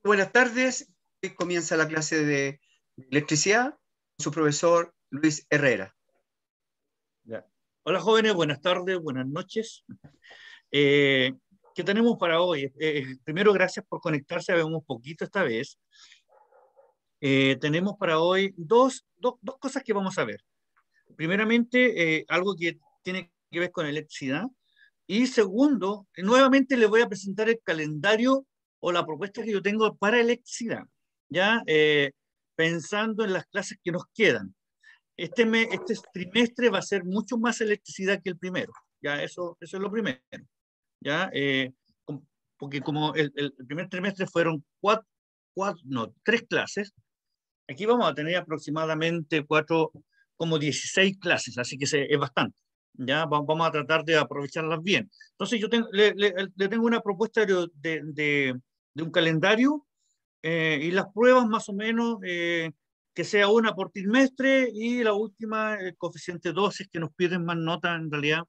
Buenas tardes. Hoy comienza la clase de electricidad con su profesor Luis Herrera. Ya. Hola jóvenes, buenas tardes, buenas noches. ¿Qué tenemos para hoy? Primero, gracias por conectarse, vemos poquito esta vez. Tenemos para hoy dos cosas que vamos a ver. Primeramente, algo que tiene que ver con electricidad. Y segundo, nuevamente les voy a presentar el calendario o la propuesta que yo tengo para electricidad, ya pensando en las clases que nos quedan. Este trimestre va a ser mucho más electricidad que el primero, ya eso es lo primero, ya porque como el primer trimestre fueron tres clases, aquí vamos a tener aproximadamente como 16 clases, así que es bastante. Ya vamos a tratar de aprovecharlas bien. Entonces yo le tengo una propuesta de un calendario y las pruebas más o menos que sea una por trimestre y la última, el coeficiente 12, que nos piden más notas en realidad.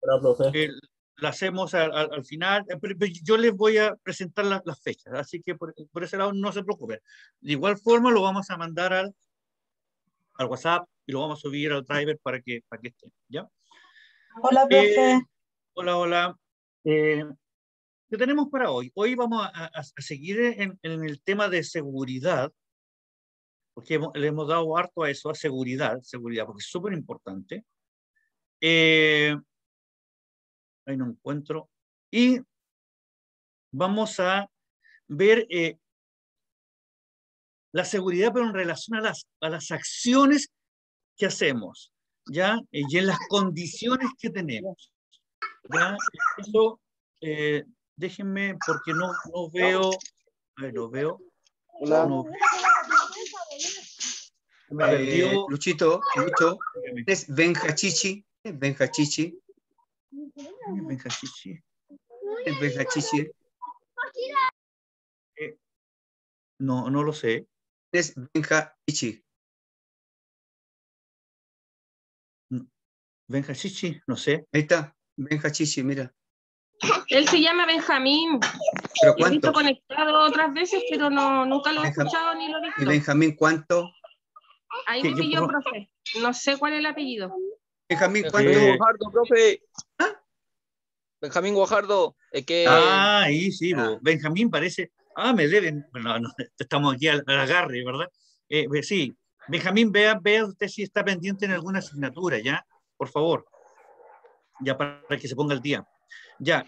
Hola, profe. La hacemos al final, pero yo les voy a presentar las fechas, así que por ese lado no se preocupen. De igual forma lo vamos a mandar al WhatsApp y lo vamos a subir al driver para que esté, ¿ya? Hola, profe. Hola. ¿Qué tenemos para hoy? Hoy vamos a seguir en el tema de seguridad, porque le hemos dado harto a eso, a seguridad, porque es súper importante. Ahí no encuentro. Y vamos a ver la seguridad, pero en relación a las acciones que hacemos, ¿ya? Y en las condiciones que tenemos, ¿ya? Eso, déjenme, porque no veo, a ver, lo veo. Hola. No, me perdió. Lucho, ¿es Benjachichi? Benjachichi. Benjachichi. ¿Es Benjachichi? No lo sé. Es Benjachichi. Benjachichi, no sé. Ahí está, Benjachichi, mira. Él se llama Benjamín. ¿Pero Lo he visto cuánto? conectado otras veces, pero nunca lo he Benjamín. escuchado ni lo he visto. ¿Y Benjamín cuánto? Ahí me pilló, profe. No sé cuál es el apellido. Benjamín cuánto. Benjamín Guajardo, profe. ¿Ah? Benjamín Guajardo. Es que... Ahí sí, Benjamín parece. Me deben. Bueno, no, estamos aquí al agarre, ¿verdad? Sí, Benjamín, vea usted si está pendiente en alguna asignatura, ¿ya? Por favor. Ya para que se ponga el día. Ya,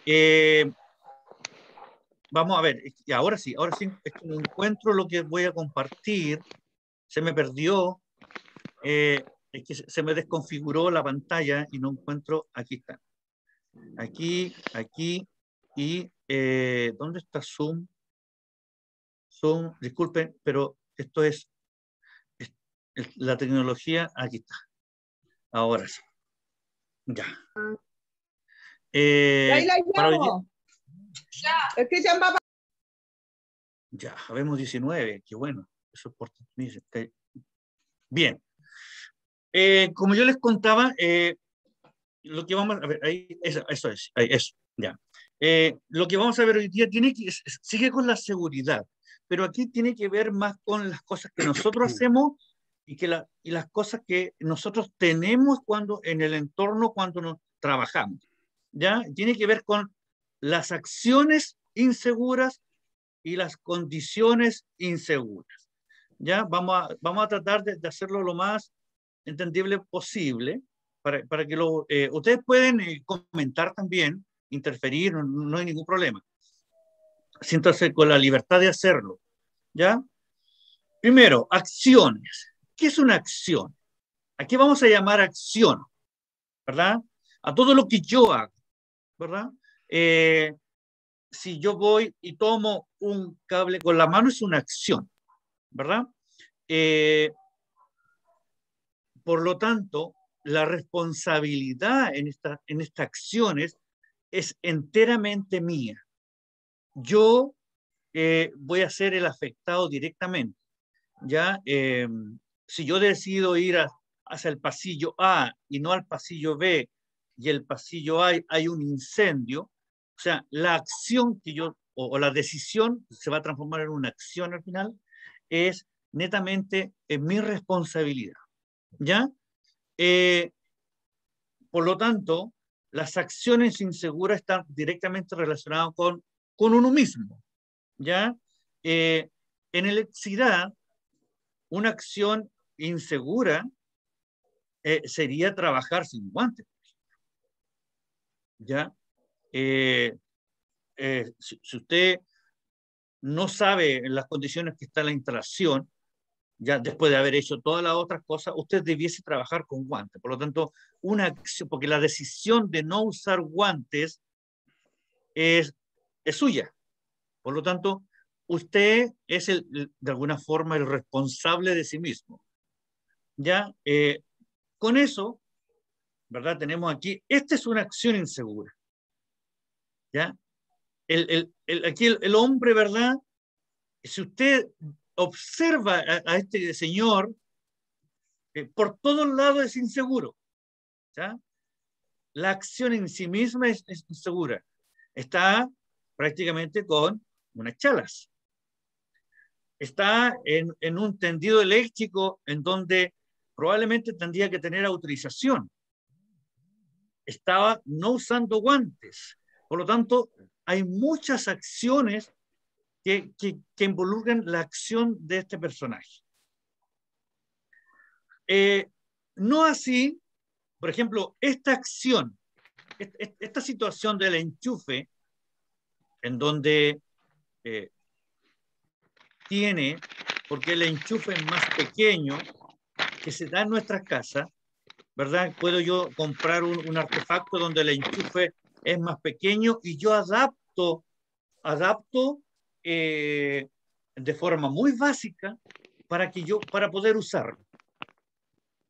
vamos a ver, y ahora sí, es que no encuentro lo que voy a compartir, se me perdió, es que se me desconfiguró la pantalla y no encuentro, aquí está, aquí, y ¿dónde está Zoom? Zoom, disculpen, pero esto es la tecnología, aquí está, ahora sí, ya. Ahí la para hoy llamo. Es que ya va. Ya, habemos 19, qué bueno, eso es importante. Bien, como yo les contaba, lo que vamos a ver, ahí, eso es, ahí, eso, ya. Lo que vamos a ver hoy día sigue con la seguridad, pero aquí tiene que ver más con las cosas que nosotros hacemos y las cosas que nosotros tenemos en el entorno cuando nos trabajamos, ¿ya? Tiene que ver con las acciones inseguras y las condiciones inseguras. ¿Ya? Vamos a tratar de hacerlo lo más entendible posible para que ustedes pueden comentar también, interferir, no hay ningún problema. Siéntanse con la libertad de hacerlo. ¿Ya? Primero, acciones. ¿Qué es una acción? Aquí vamos a llamar acción, ¿verdad? A todo lo que yo hago, ¿verdad? Si yo voy y tomo un cable con la mano, es una acción, ¿verdad? Por lo tanto, la responsabilidad en estas acciones es enteramente mía. Yo voy a ser el afectado directamente. ¿Ya? Si yo decido ir hacia el pasillo A y no al pasillo B, y el pasillo A hay un incendio, o sea, la acción que yo, o la decisión se va a transformar en una acción al final, es netamente en mi responsabilidad, ¿ya? Por lo tanto, las acciones inseguras están directamente relacionadas con uno mismo, ¿ya? En electricidad, una acción insegura sería trabajar sin guantes, ¿ya? Si usted no sabe en las condiciones que está la instalación, ya después de haber hecho todas las otras cosas, usted debiese trabajar con guantes. Por lo tanto, una acción, porque la decisión de no usar guantes es suya. Por lo tanto, usted es de alguna forma el responsable de sí mismo. Ya, con eso, ¿verdad? Tenemos aquí, esta es una acción insegura. ¿Ya? Aquí el hombre, ¿verdad? Si usted observa a este señor, por todos lados es inseguro. ¿Ya? La acción en sí misma es insegura. Está prácticamente con unas chalas. Está en un tendido eléctrico en donde probablemente tendría que tener autorización. Estaba no usando guantes. Por lo tanto, hay muchas acciones que involucran la acción de este personaje. No así, por ejemplo, esta acción, esta situación del enchufe, en donde porque el enchufe es más pequeño, que se da en nuestras casas, ¿verdad? Puedo yo comprar un artefacto donde el enchufe es más pequeño y yo adapto de forma muy básica para poder usarlo.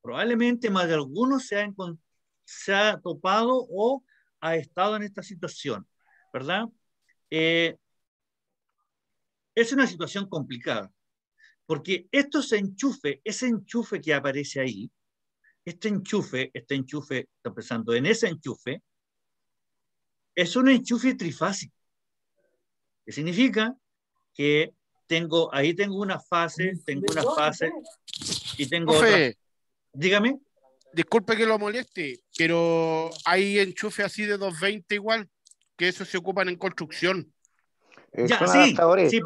Probablemente más de algunos se ha topado o ha estado en esta situación, ¿verdad? Es una situación complicada, porque ese enchufe que aparece ahí, este enchufe, está pensando en ese enchufe, es un enchufe trifásico, que significa que ahí tengo una fase y tengo otra. Profe, Dígame. disculpe que lo moleste, pero hay enchufe así de 220 igual, que eso se ocupan en construcción. Ya, Son sí, adaptadores. sí,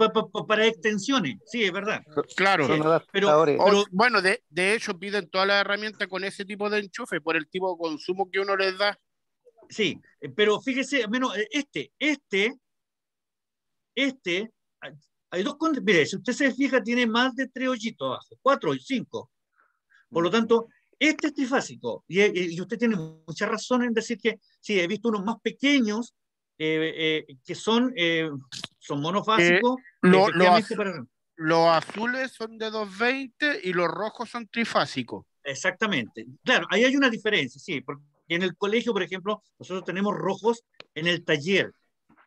para extensiones, sí, es verdad. Claro. Son Pero, adaptadores. Bueno, de hecho piden todas las herramientas con ese tipo de enchufe por el tipo de consumo que uno les da. sí, pero fíjese, al menos hay dos condiciones. Mire, si usted se fija, tiene más de 3 hoyitos abajo, 4 y 5. Por lo tanto, este es trifásico. Y usted tiene mucha razón en decir que sí, he visto unos más pequeños que son monofásicos, efectivamente para. Los azules son de 220 y los rojos son trifásicos. Exactamente. Claro, ahí hay una diferencia, sí, porque en el colegio, por ejemplo, nosotros tenemos rojos en el taller,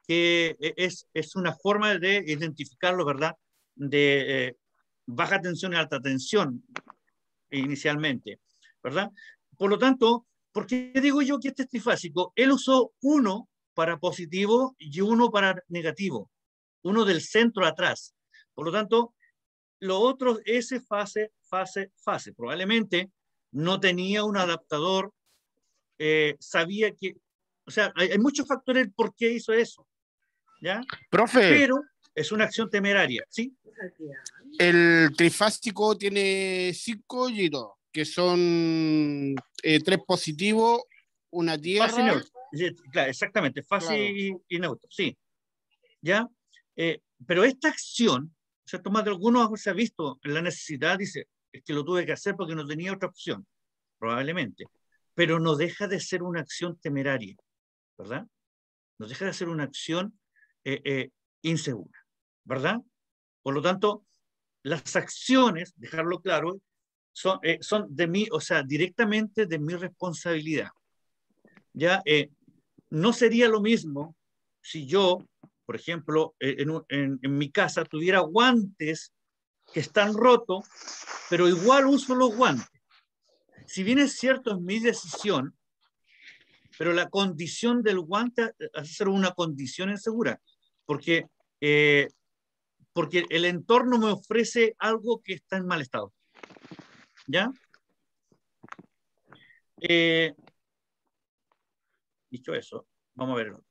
que es una forma de identificarlo, ¿verdad? De baja tensión y alta tensión inicialmente, ¿verdad? Por lo tanto, ¿por qué digo yo que este es trifásico? Él usó uno para positivo y uno para negativo, uno del centro atrás. Por lo tanto, lo otro es fase. Probablemente no tenía un adaptador, sabía que, o sea, hay muchos factores por qué hizo eso, ¿ya? Profe, pero es una acción temeraria, ¿sí? El trifásico tiene 5 hoyitos, que son 3 positivos, una tierra. Fase y neutro. Claro, exactamente, fase Claro. y neutro, sí. ¿Ya? Pero esta acción, o sea, más de algunos se ha visto en la necesidad, dice, es que lo tuve que hacer porque no tenía otra opción, probablemente. Pero no deja de ser una acción temeraria, ¿verdad? No deja de ser una acción insegura, ¿verdad? Por lo tanto, las acciones, dejarlo claro, son de mí, o sea, directamente de mi responsabilidad. Ya no sería lo mismo si yo, por ejemplo, en mi casa tuviera guantes que están rotos, pero igual uso los guantes. Si bien es cierto, es mi decisión, pero la condición del guante hace ser una condición insegura, porque porque el entorno me ofrece algo que está en mal estado. ¿Ya? Dicho eso, vamos a ver el otro.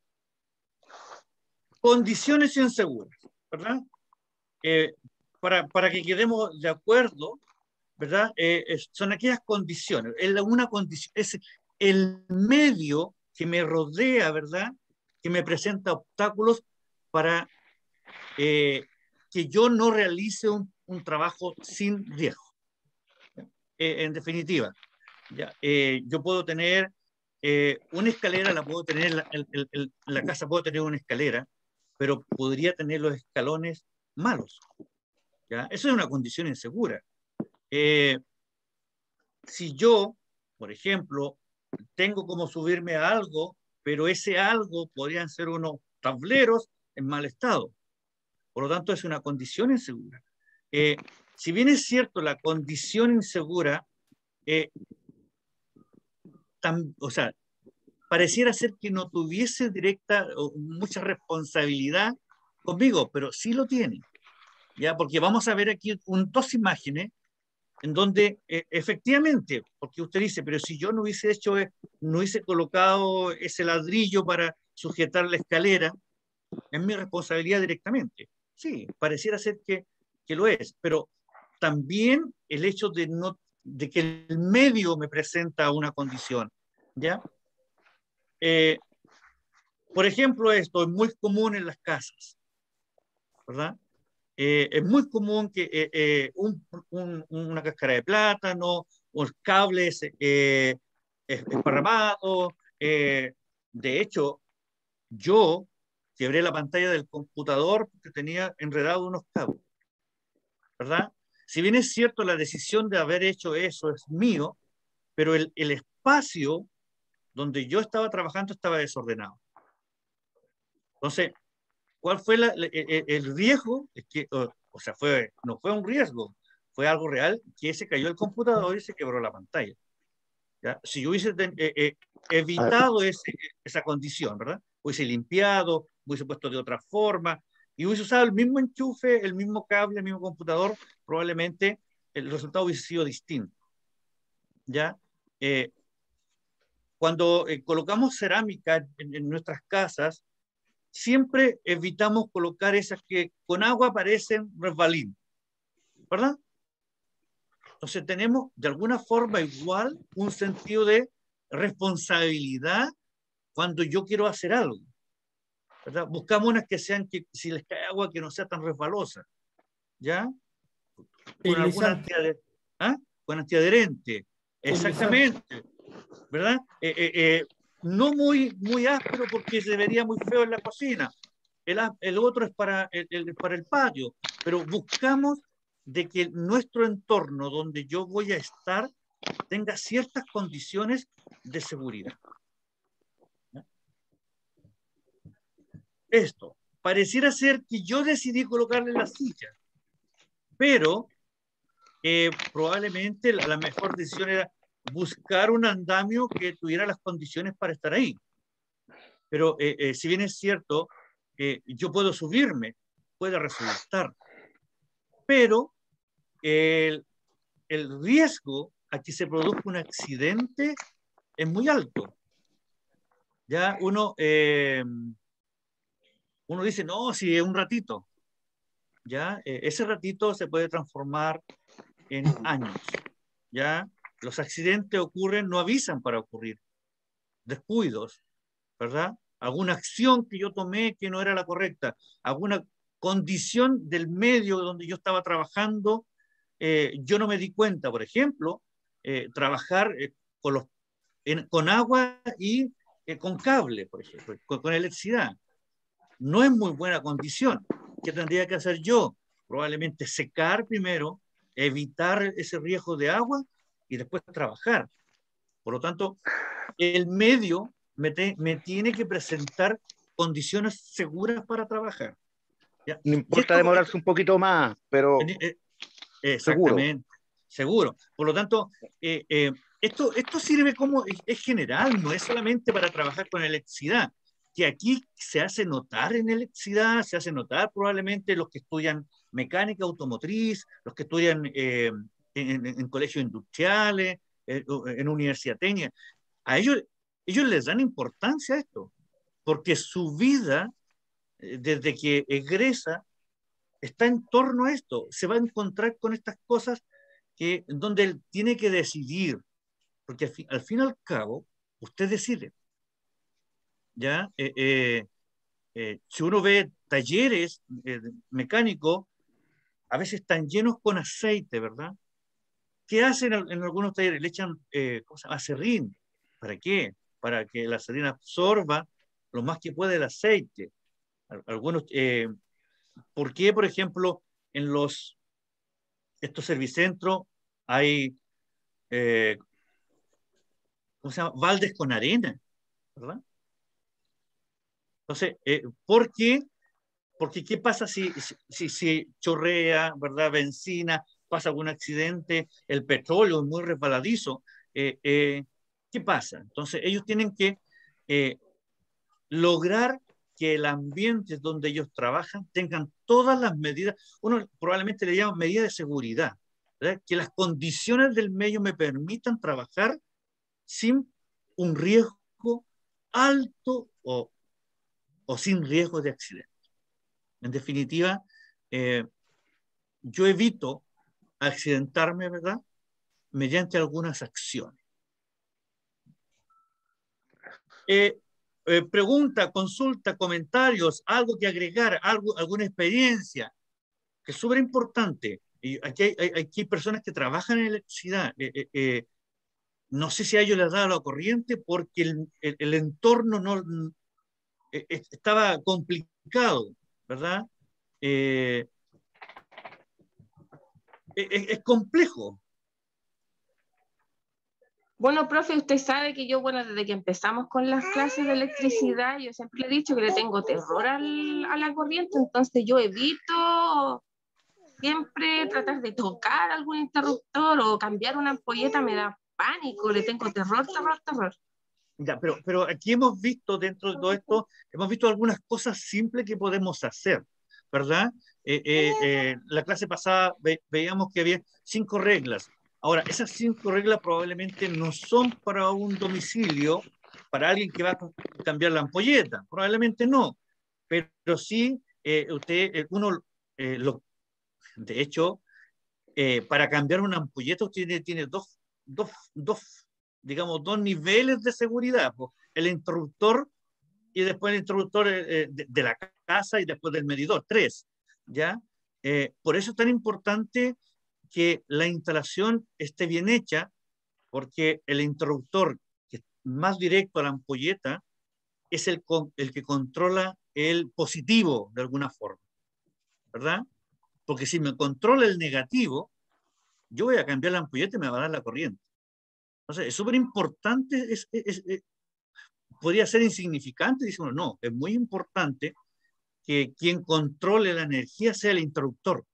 Condiciones inseguras, ¿verdad? Para que quedemos de acuerdo, ¿verdad? Son aquellas condiciones. Una condición, es el medio que me rodea, ¿verdad? Que me presenta obstáculos para que yo no realice un trabajo sin riesgo. En definitiva, ¿ya? Yo puedo tener una escalera, la puedo tener, la casa puedo tener una escalera, pero podría tener los escalones malos. ¿Ya? Eso es una condición insegura. Si yo, por ejemplo, tengo como subirme a algo, pero ese algo podrían ser unos tableros en mal estado. Por lo tanto, es una condición insegura. Si bien es cierto, la condición insegura, o sea, pareciera ser que no tuviese directa o mucha responsabilidad conmigo, pero sí lo tiene. ¿Ya? Porque vamos a ver aquí dos imágenes en donde efectivamente, porque usted dice, pero si yo no hubiese hecho, no hubiese colocado ese ladrillo para sujetar la escalera, es mi responsabilidad directamente. Sí, pareciera ser que lo es, pero también el hecho de que el medio me presenta una condición, ¿ya? Por ejemplo, esto es muy común en las casas, ¿verdad? Es muy común que una cáscara de plátano o cables esparramados. De hecho, yo quebré la pantalla del computador porque tenía enredado unos cables, ¿verdad? Si bien es cierto, la decisión de haber hecho eso es mío, pero el espacio donde yo estaba trabajando estaba desordenado. Entonces, ¿cuál fue el riesgo? Es que, o sea, no fue un riesgo, fue algo real, que se cayó el computador y se quebró la pantalla. ¿Ya? Si yo hubiese evitado esa condición, ¿verdad? Hubiese limpiado, hubiese puesto de otra forma, y hubiese usado el mismo enchufe, el mismo cable, el mismo computador, probablemente el resultado hubiese sido distinto. ¿Ya? Cuando colocamos cerámica en nuestras casas, siempre evitamos colocar esas que con agua parecen resbalín, ¿verdad? Entonces tenemos de alguna forma igual un sentido de responsabilidad cuando yo quiero hacer algo, ¿verdad? Buscamos unas que sean, que si les cae agua, que no sea tan resbalosa, ¿ya? Con alguna con antiadherente, exactamente, ¿verdad? No muy áspero porque se vería muy feo en la cocina. El otro es para el patio, pero buscamos de que nuestro entorno donde yo voy a estar tenga ciertas condiciones de seguridad. ¿No? Esto, pareciera ser que yo decidí colocarle la silla, pero probablemente la mejor decisión era buscar un andamio que tuviera las condiciones para estar ahí. Pero si bien es cierto, yo puedo subirme, puede resultar, pero el riesgo a que se produzca un accidente es muy alto. Ya uno dice, no, si es un ratito, ya ese ratito se puede transformar en años. Ya los accidentes ocurren, no avisan para ocurrir. Descuidos, ¿verdad? Alguna acción que yo tomé que no era la correcta, alguna condición del medio donde yo estaba trabajando, yo no me di cuenta, por ejemplo, trabajar con agua y con cable, por ejemplo, con electricidad. No es muy buena condición. ¿Qué tendría que hacer yo? Probablemente secar primero, evitar ese riesgo de agua y después trabajar. Por lo tanto, el medio me tiene que presentar condiciones seguras para trabajar. ¿Ya? No importa demorarse un poquito más, pero exactamente, seguro. Por lo tanto, esto sirve como, es general, no es solamente para trabajar con electricidad. que aquí se hace notar en electricidad, se hace notar probablemente los que estudian mecánica automotriz, los que estudian en colegios industriales, en universidad técnica. A ellos les dan importancia a esto, porque su vida, desde que egresa, está en torno a esto. Se va a encontrar con estas cosas donde él tiene que decidir, porque al fin y al cabo, usted decide. ¿Ya? Si uno ve talleres mecánicos, a veces están llenos con aceite, ¿verdad? ¿Qué hacen en algunos talleres? Le echan aserrín. ¿Para qué? Para que la aserrín absorba lo más que puede el aceite. Algunos, ¿por qué, por ejemplo, en estos servicentros hay ¿cómo se llama? Baldes con arena, ¿verdad? Entonces, ¿por qué? Porque ¿qué pasa si chorrea, ¿verdad? Benzina, pasa algún accidente, el petróleo es muy resbaladizo? ¿Qué pasa? Entonces, ellos tienen que lograr que el ambiente donde ellos trabajan tengan todas las medidas, uno probablemente le llama medidas de seguridad, ¿verdad? Que las condiciones del medio me permitan trabajar sin un riesgo alto o sin riesgo de accidente. En definitiva, yo evito accidentarme, ¿verdad? Mediante algunas acciones. Pregunta, consulta, comentarios, algo que agregar, alguna experiencia, que es súper importante. Y aquí hay personas que trabajan en electricidad. No sé si a ellos les da la corriente porque el entorno estaba complicado, ¿verdad? Es complejo. Bueno, profe, usted sabe que yo, bueno, desde que empezamos con las clases de electricidad, yo siempre le he dicho que le tengo terror a la corriente, entonces yo evito siempre tratar de tocar algún interruptor o cambiar una ampolleta, me da pánico, le tengo terror. Ya, pero aquí hemos visto, dentro de todo esto, hemos visto algunas cosas simples que podemos hacer, ¿verdad? La clase pasada veíamos que había 5 reglas. Ahora, esas 5 reglas probablemente no son para un domicilio, para alguien que va a cambiar la ampolleta, probablemente no, pero sí, de hecho, para cambiar una ampolleta usted tiene digamos, 2 niveles de seguridad, pues, el interruptor y después el interruptor de la casa y después del medidor, 3, ¿ya? Por eso es tan importante que la instalación esté bien hecha, porque el interruptor que es más directo a la ampolleta es el que controla el positivo de alguna forma, ¿verdad? Porque si me controla el negativo, yo voy a cambiar la ampolleta y me va a dar la corriente. Entonces, es súper importante, podría ser insignificante, dice uno, no, es muy importante que quien controle la energía sea el interruptor.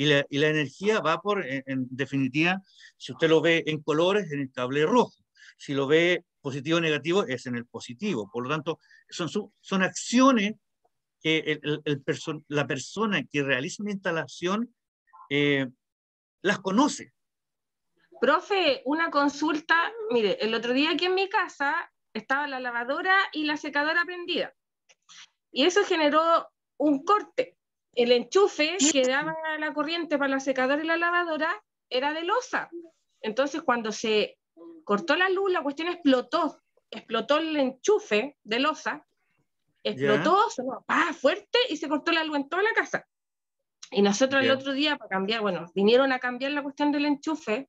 Y la energía va en definitiva, si usted lo ve en colores, en el cable rojo. Si lo ve positivo o negativo, es en el positivo. Por lo tanto, son acciones que la persona que realiza una instalación las conoce. Profe, una consulta, mire, el otro día aquí en mi casa estaba la lavadora y la secadora prendida. Y eso generó un corte. El enchufe que daba la corriente para la secadora y la lavadora era de losa. Entonces, cuando se cortó la luz, la cuestión explotó. Explotó el enchufe de losa, explotó, sonó fuerte y se cortó la luz en toda la casa. Y nosotros el otro día, para cambiar, bueno, vinieron a cambiar la cuestión del enchufe,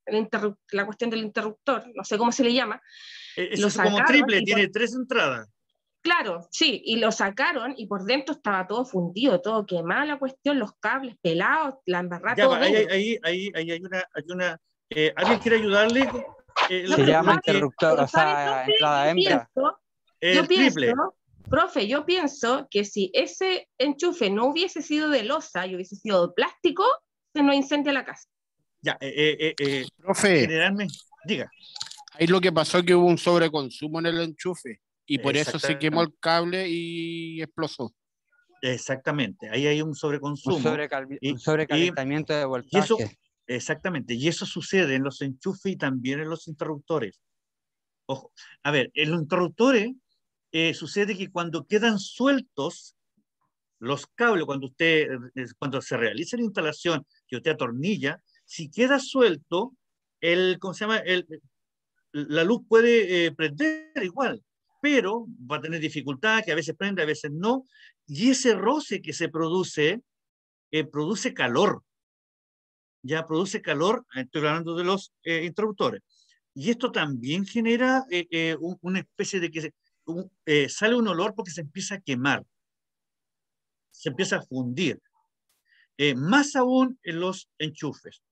la cuestión del interruptor, no sé cómo se le llama. Es como triple, tiene 3 entradas. Claro, sí, y lo sacaron y por dentro estaba todo fundido, todo quemado la cuestión, los cables pelados, la embarrada, todo. Ahí hay una ¿alguien quiere ayudarle? Se llama interruptor, o sea, entrada hembra. Yo pienso, profe, yo pienso que si ese enchufe no hubiese sido de losa y hubiese sido de plástico, se nos incendia la casa. Ya, profe, generalmente, diga. Ahí lo que pasó es que hubo un sobreconsumo en el enchufe y por eso se quemó el cable y explotó. Exactamente, ahí hay un sobreconsumo. Un sobrecalentamiento de voltaje. Y eso, exactamente, y eso sucede en los enchufes y también en los interruptores. Ojo, a ver, en los interruptores sucede que cuando quedan sueltos los cables, cuando se realiza la instalación que usted atornilla, si queda suelto, ¿cómo se llama? La luz puede prender igual, pero va a tener dificultad, que a veces prende, a veces no, y ese roce que se produce calor. Ya produce calor, estoy hablando de los interruptores. Y esto también genera una especie de que sale un olor porque se empieza a quemar, se empieza a fundir. Más aún en los enchufes.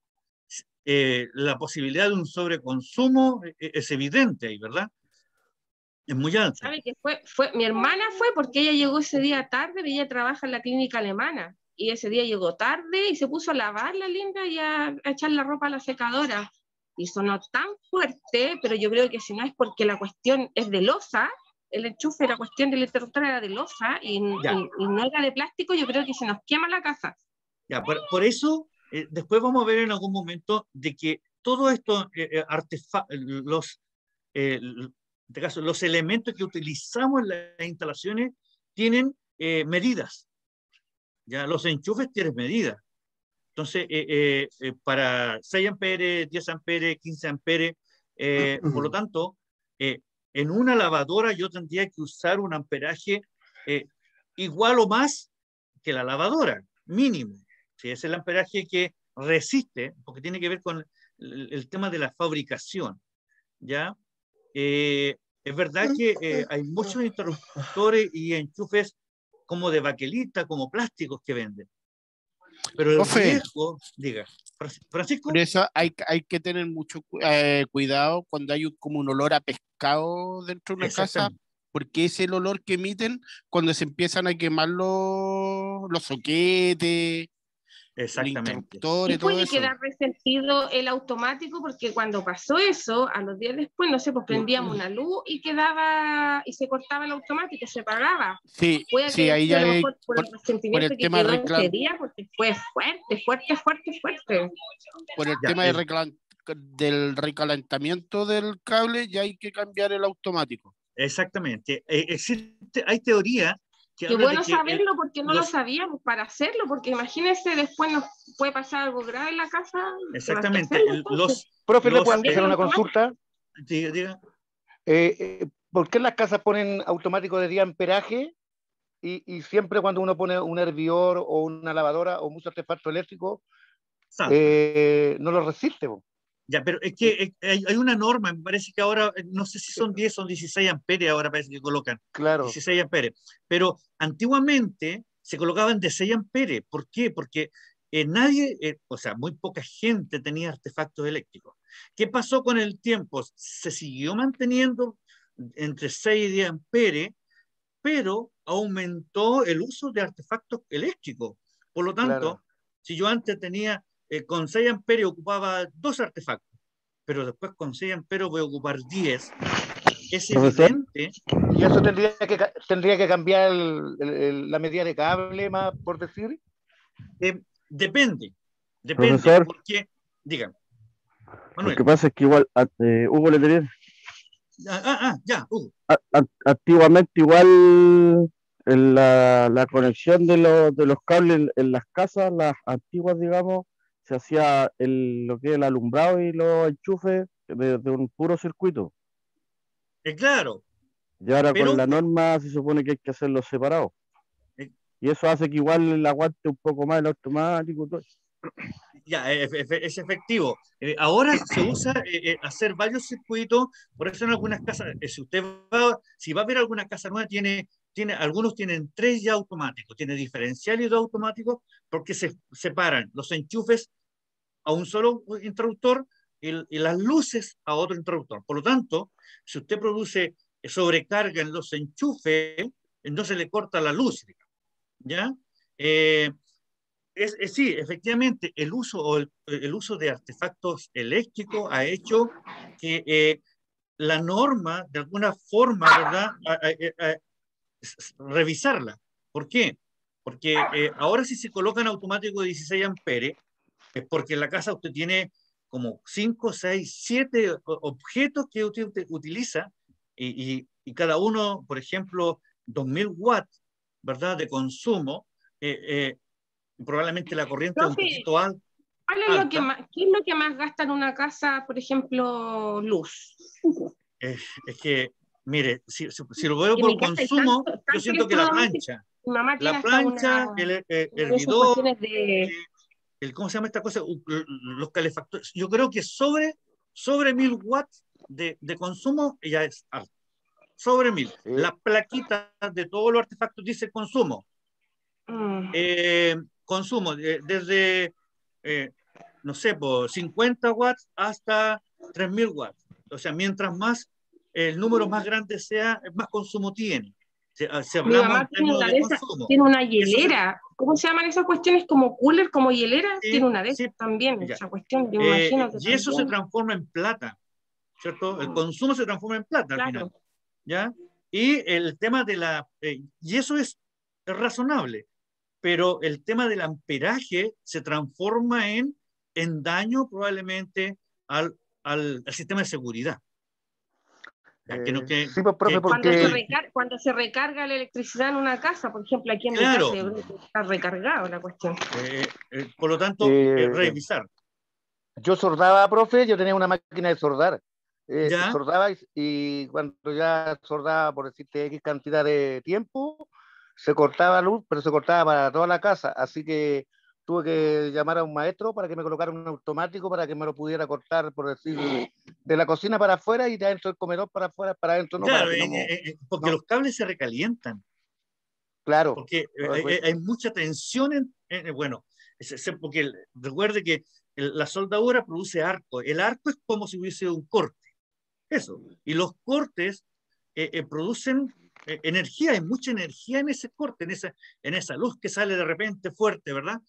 La posibilidad de un sobreconsumo es evidente ahí, ¿verdad? Es muy alta. ¿Sabe que mi hermana fue porque ella llegó ese día tarde, ella trabaja en la clínica alemana, y ese día llegó tarde y se puso a lavar la linda y a echar la ropa a la secadora. Y sonó tan fuerte, pero yo creo que si no es porque la cuestión es de losa, el enchufe, la cuestión del interruptor era de losa y no era de plástico, yo creo que se nos quema la casa. Ya, por eso, después vamos a ver en algún momento de que todo esto, en este caso, los elementos que utilizamos en las instalaciones tienen medidas. Ya, los enchufes tienen medidas. Entonces, para 6 amperes, 10 amperes, 15 amperes, por lo tanto, en una lavadora yo tendría que usar un amperaje igual o más que la lavadora, mínimo. ¿Sí? Es el amperaje que resiste, porque tiene que ver con el tema de la fabricación. ¿Ya? Es verdad que hay muchos interruptores y enchufes como de baquelita, como plásticos que venden. Pero el riesgo, diga, Francisco. Por eso hay que tener mucho cuidado cuando hay como un olor a pescado dentro de una casa, porque es el olor que emiten cuando se empiezan a quemar los soquetes, el interruptor y todo puede eso. quedar resentido el automático, porque cuando pasó eso, a los días después, no sé, pues prendíamos una luz y se cortaba el automático, se apagaba. Sí, puede sí, ahí ya hay, por el resentimiento que quedó ese día, porque fue fuerte. Por el tema del recalentamiento del cable, ya hay que cambiar el automático. Exactamente. Hay teoría Qué bueno saberlo, porque no lo sabíamos para hacerlo, porque imagínense, después nos puede pasar algo grave en la casa. Exactamente. Profe, ¿le pueden hacer una consulta? Diga. ¿Por qué las casas ponen automático de 10 amperaje y siempre cuando uno pone un hervidor o una lavadora o mucho artefacto eléctrico, no lo resiste? Ya, pero es que hay una norma, me parece que ahora, no sé si son 10 o 16 amperes, ahora parece que colocan. Claro. 16 amperes. Pero antiguamente se colocaban de 6 amperes. ¿Por qué? Porque muy poca gente tenía artefactos eléctricos. ¿Qué pasó con el tiempo? Se siguió manteniendo entre 6 y 10 amperes, pero aumentó el uso de artefactos eléctricos. Por lo tanto, si yo antes tenía con 6 amperes ocupaba 2 artefactos, pero después con 6 amperes voy a ocupar 10. Es evidente. ¿Y eso tendría que cambiar la medida de cable, más por decir? Depende. Profesor, porque, dígame. Manuel. Lo que pasa es que igual, Hugo le tenía. Ya, Hugo. Antiguamente igual en la conexión de los cables en las casas, las antiguas, digamos, se hacía lo que es el alumbrado y los enchufes de un puro circuito. Claro. Y ahora con la norma se supone que hay que hacerlos separados. Y eso hace que igual aguante un poco más el automático. Todo. Ya, es efectivo. Ahora se usa hacer varios circuitos, por eso en algunas casas, si va a ver alguna casa nueva, algunos tienen 3 ya automáticos, tiene diferencial y 2 automáticos, porque se separan los enchufes a un solo interruptor y las luces a otro interruptor. Por lo tanto, si usted produce sobrecarga en los enchufes, no se le corta la luz, ¿ya? Sí, efectivamente, el uso de artefactos eléctricos ha hecho que la norma, de alguna forma, ¿verdad? Revisarla. ¿Por qué? Porque ahora si se colocan automático de 16 amperes, es porque en la casa usted tiene como 5, 6, 7 objetos que usted utiliza y cada uno, por ejemplo, 2000 watts, ¿verdad? De consumo, probablemente la corriente es un Profe, poquito alta. ¿cuál es lo que más, ¿qué es lo que más gasta en una casa, por ejemplo, luz? Es que, mire, si lo veo por consumo, yo siento que la plancha, el hervidor, ¿cómo se llama esta cosa? Los calefactores. Yo creo que sobre 1000 watts de consumo ya es alto. Sobre 1000. Las plaquitas de todos los artefactos dice consumo. Consumo desde, no sé, por 50 watts hasta 3000 watts. O sea, mientras más el número más grande sea, más consumo tiene. Si Mi hablamos mamá en términos de consumo. tiene una hielera. ¿Cómo se llaman esas cuestiones? ¿Como cooler, como hielera? Sí, tiene una de esas sí, también, ya. esa cuestión. Yo me imagino que y eso se también. transforma en plata, ¿cierto? El consumo se transforma en plata al final, ¿ya? Y el tema de y eso es razonable, pero el tema del amperaje se transforma en daño probablemente al sistema de seguridad. Sí, pues, profe, porque... Cuando se recarga la electricidad en una casa, por ejemplo, aquí en mi casa está recargado la cuestión. Por lo tanto, revisar. Yo soldaba, profe, yo tenía una máquina de soldar. ¿Ya? Soldaba y cuando ya soldaba, por decirte X cantidad de tiempo, se cortaba luz, pero se cortaba para toda la casa. Así que tuve que llamar a un maestro para que me colocara un automático para que me lo pudiera cortar, por decir, de la cocina para afuera y de adentro del comedor para afuera, para adentro, no, claro, para que porque los cables se recalientan. Claro. Porque hay mucha tensión bueno, porque recuerde que la soldadura produce arco. El arco es como si hubiese un corte. Eso. Y los cortes producen energía, hay mucha energía en ese corte, en esa luz que sale de repente fuerte, ¿verdad?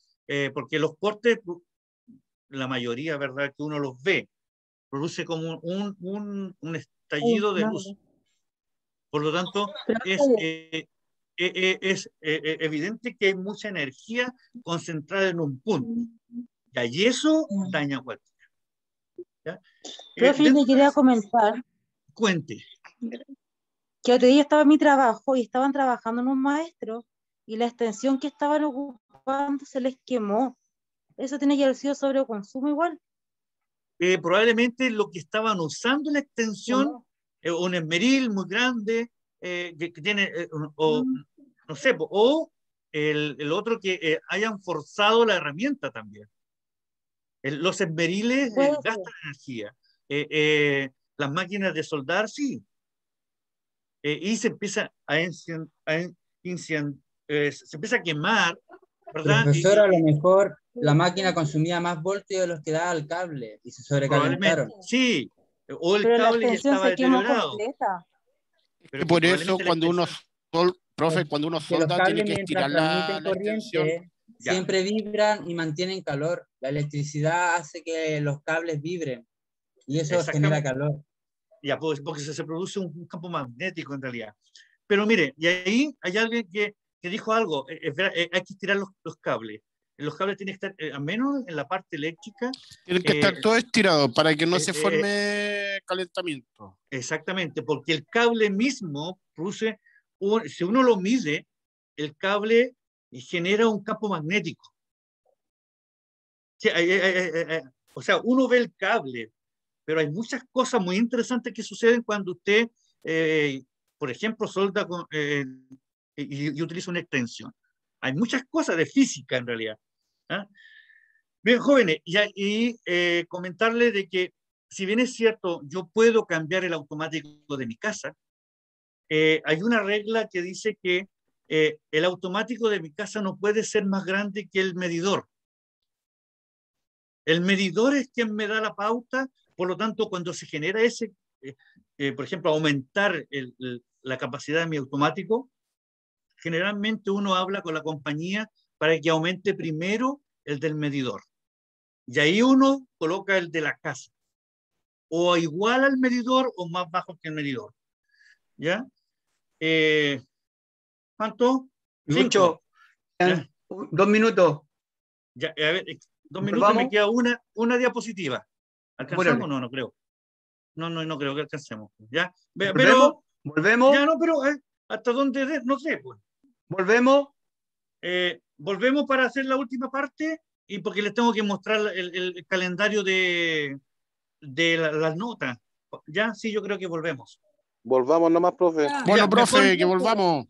Porque los cortes, la mayoría, ¿verdad? Que uno los ve, produce como un estallido de luz. Por lo tanto, es evidente que hay mucha energía concentrada en un punto. Y eso daña cualquiera. Profe, le quería comentar. Cuente. Que otro día estaba en mi trabajo y estaban trabajando en un maestro y la extensión que estaban ocupando se les quemó. ¿Eso tiene que haber sido sobreconsumo igual? Probablemente lo que estaban usando la extensión, un esmeril muy grande, que tiene, no sé, o el otro que hayan forzado la herramienta también. Los esmeriles gastan energía. Las máquinas de soldar, sí. Y se empieza se empieza a quemar, ¿verdad? Profesor, a lo mejor la máquina consumía más voltios de los que daba el cable y se sobrecalentaron. Sí, o el pero cable ya estaba deteriorado. Pero por eso cuando uno solda tiene que estirar la corriente, extensión. Siempre vibran y mantienen calor. La electricidad hace que los cables vibren y eso genera calor. Ya, pues, porque se produce un campo magnético en realidad. Pero mire, y ahí hay alguien que dijo algo, hay que estirar los cables. Los cables tienen que estar, al menos en la parte eléctrica. Tienen que estar todos estirados para que no se forme calentamiento. Exactamente, porque el cable mismo produce, si uno lo mide, el cable genera un campo magnético. O sea, uno ve el cable, pero hay muchas cosas muy interesantes que suceden cuando usted, por ejemplo, solda y utiliza una extensión. Hay muchas cosas de física en realidad. ¿Ah? Bien, jóvenes, y comentarles de que, si bien es cierto, yo puedo cambiar el automático de mi casa, hay una regla que dice que el automático de mi casa no puede ser más grande que el medidor. El medidor es quien me da la pauta, por lo tanto, cuando se genera ese, por ejemplo, aumentar la capacidad de mi automático, generalmente uno habla con la compañía para que aumente primero el del medidor. Y ahí uno coloca el de la casa. o igual al medidor o más bajo que el medidor. ¿Ya? ¿Cuánto? Mucho. 2 minutos. Ya, a ver, 2 minutos, me queda una diapositiva. ¿Alcanzamos? No, no creo. No creo que alcancemos. ¿Ya? ¿Volvemos? Ya no, pero ¿hasta dónde? No sé. Pues. ¿Volvemos? Volvemos para hacer la última parte y porque les tengo que mostrar el calendario de las notas. ¿Ya? Sí, yo creo que volvemos. Volvamos nomás, profe. Bueno, profe, que volvamos.